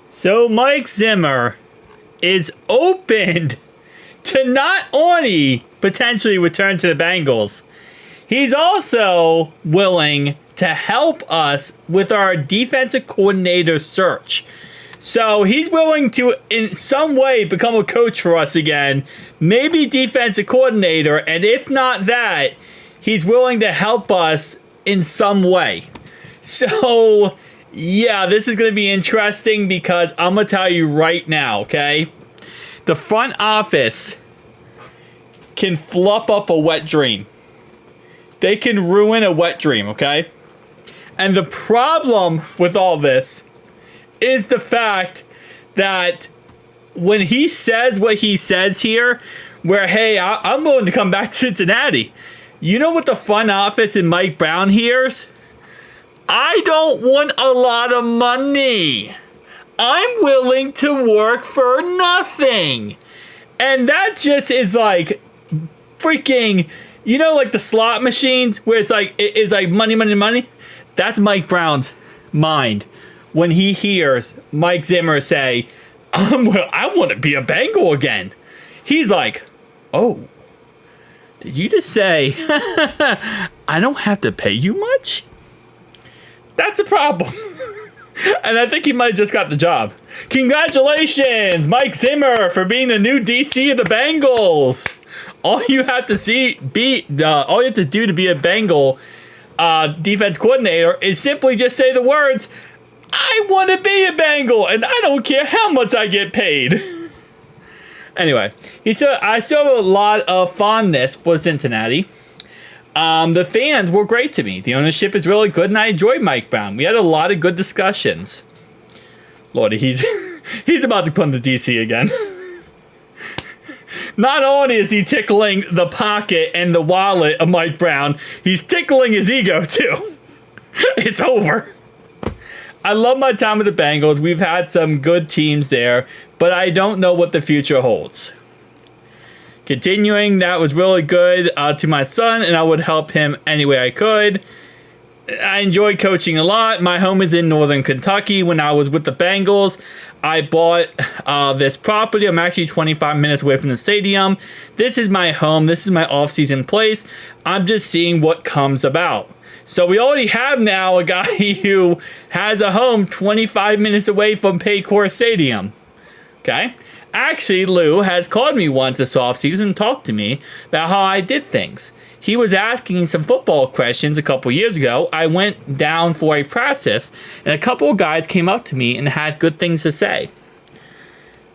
So Mike Zimmer is open to not only potentially return to the Bengals, he's also willing to help us with our defensive coordinator search. So he's willing to, in some way, become a coach for us again, maybe defensive coordinator, and if not that, he's willing to help us in some way. So, yeah, this is going to be interesting because I'm going to tell you right now, okay? The front office can flop up a wet dream. They can ruin a wet dream, okay? And the problem with all this is the fact that when he says what he says here, where, hey, I'm willing to come back to Cincinnati, you know what the front office and Mike Brown hears? I don't want a lot of money. I'm willing to work for nothing. And that just is like freaking, you know, like the slot machines where it's like money, money, money. That's Mike Brown's mind when he hears Mike Zimmer say, I want to be a Bengal again. He's like, oh, did you just say I don't have to pay you much? That's a problem. And I think he might have just got the job. Congratulations, Mike Zimmer, for being the new DC of the Bengals. All you have to do to be a Bengal defense coordinator is simply just say the words, I want to be a Bengal, and I don't care how much I get paid. Anyway, I still have a lot of fondness for Cincinnati. The fans were great to me. The ownership is really good, and I enjoyed Mike Brown. We had a lot of good discussions. Lordy, he's about to come to DC again. Not only is he tickling the pocket and the wallet of Mike Brown, he's tickling his ego too. It's over. I love my time with the Bengals. We've had some good teams there, but I don't know what the future holds. Continuing, that was really good to my son, and I would help him any way I could. I enjoy coaching a lot. My home is in northern Kentucky. When I was with the Bengals, I bought this property. I'm actually 25 minutes away from the stadium. This is my home. This is my off-season place. I'm just seeing what comes about. So we already have now a guy who has a home 25 minutes away from Paycor Stadium. Okay? Actually, Lou has called me once this offseason and talked to me about how I did things. He was asking some football questions a couple years ago. I went down for a practice, and a couple of guys came up to me and had good things to say.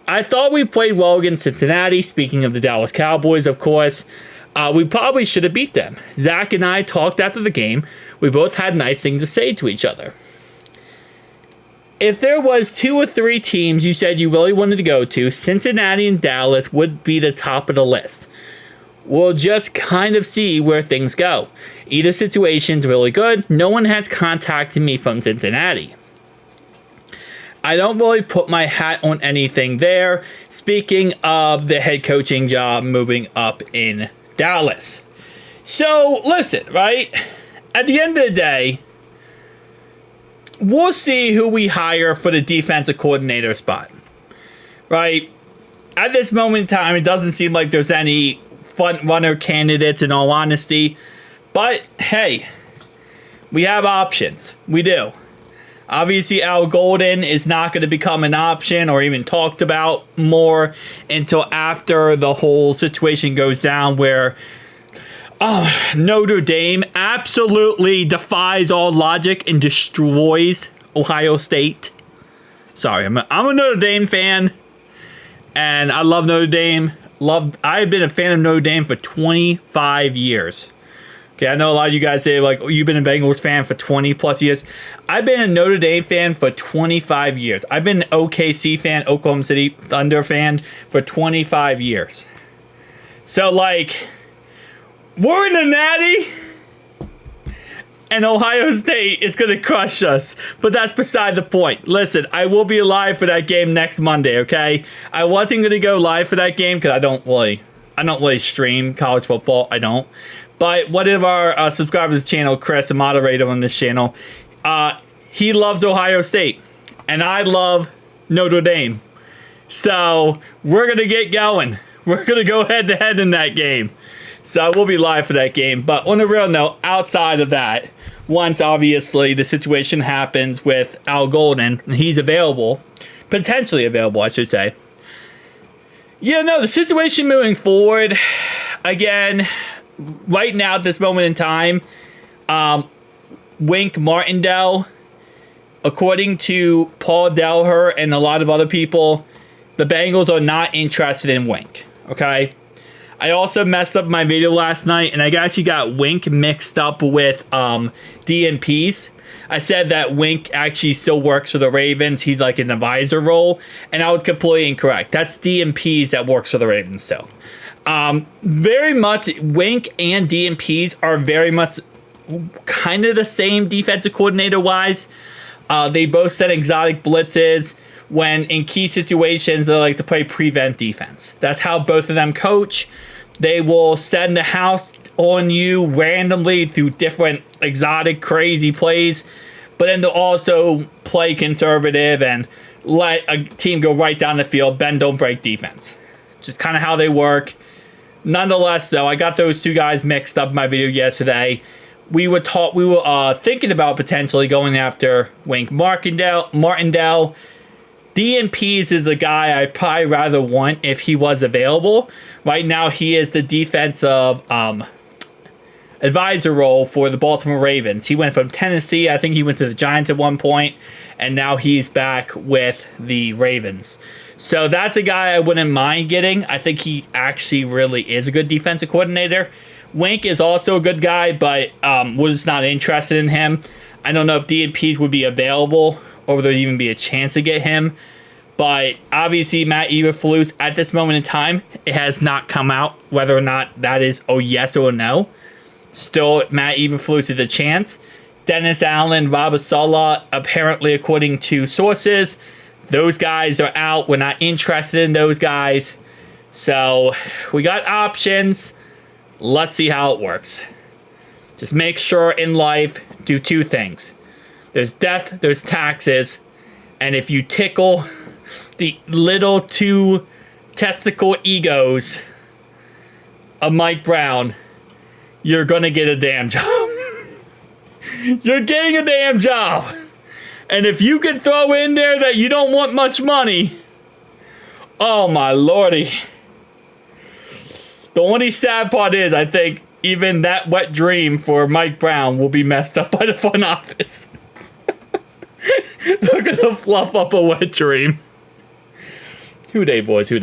I thought we played well against Cincinnati. Speaking of the Dallas Cowboys, of course, we probably should have beat them. Zach and I talked after the game. We both had nice things to say to each other. If there was 2 or 3 teams you said you really wanted to go to, Cincinnati and Dallas would be the top of the list. We'll just kind of see where things go. Either situation's really good. No one has contacted me from Cincinnati. I don't really put my hat on anything there. Speaking of the head coaching job moving up in Dallas. So, listen, right? At the end of the day, we'll see who we hire for the defensive coordinator spot. Right? At this moment in time, it doesn't seem like there's any front runner candidates in all honesty. But, hey, we have options. We do. Obviously, Al Golden is not going to become an option or even talked about more until after the whole situation goes down where Notre Dame absolutely defies all logic and destroys Ohio State. Sorry, I'm a Notre Dame fan, and I love Notre Dame. I've been a fan of Notre Dame for 25 years. Okay, I know a lot of you guys say, like, oh, you've been a Bengals fan for 20 plus years. I've been a Notre Dame fan for 25 years. I've been an OKC fan, Oklahoma City Thunder fan, for 25 years. So, like, we're in the Natty, and Ohio State is going to crush us. But that's beside the point. Listen, I will be live for that game next Monday, okay? I wasn't going to go live for that game because I don't really stream college football. I don't. But one of our subscribers to the channel, Chris, a moderator on this channel, he loves Ohio State. And I love Notre Dame. So we're going to get going. We're going to go head-to-head in that game. So we'll be live for that game. But on a real note, outside of that, once obviously the situation happens with Al Golden, and he's available, potentially available, I should say. Yeah, no, the situation moving forward, again, right now at this moment in time, Wink Martindale, according to Paul Delher and a lot of other people, the Bengals are not interested in Wink, okay? I also messed up my video last night, and I actually got Wink mixed up with DNPs. I said that Wink actually still works for the Ravens. He's like an advisor role, and I was completely incorrect. That's DNPs that works for the Ravens still. Very much, Wink and DNPs are very much kind of the same defensive coordinator-wise. They both set exotic blitzes when in key situations they like to play prevent defense. That's how both of them coach. They will send the house on you randomly through different exotic crazy plays, but then they'll also play conservative and let a team go right down the field, bend don't break defense. Just kind of how they work. Nonetheless, though, I got those two guys mixed up in my video yesterday. We were thinking about potentially going after Wink Martindale. DNPs is a guy I'd probably rather want if he was available. Right now, he is the defensive advisor role for the Baltimore Ravens. He went from Tennessee. I think he went to the Giants at one point, and now he's back with the Ravens. So that's a guy I wouldn't mind getting. I think he actually really is a good defensive coordinator. Wink is also a good guy, but was not interested in him. I don't know if DNPs would be available or there'd even be a chance to get him. But obviously, Matt Eberflus, at this moment in time, it has not come out whether or not that is a yes or a no. Still, Matt Eberflus is a chance. Dennis Allen, Robert Saleh, apparently, according to sources, those guys are out. We're not interested in those guys. So, we got options. Let's see how it works. Just make sure in life, do two things. There's death, there's taxes, and if you tickle the little two testicle egos of Mike Brown, you're gonna get a damn job. You're getting a damn job. And if you can throw in there that you don't want much money, oh my lordy. The only sad part is, I think, even that wet dream for Mike Brown will be messed up by the front office. They're going to fluff up a wet dream. Who dey, boys? Who dey?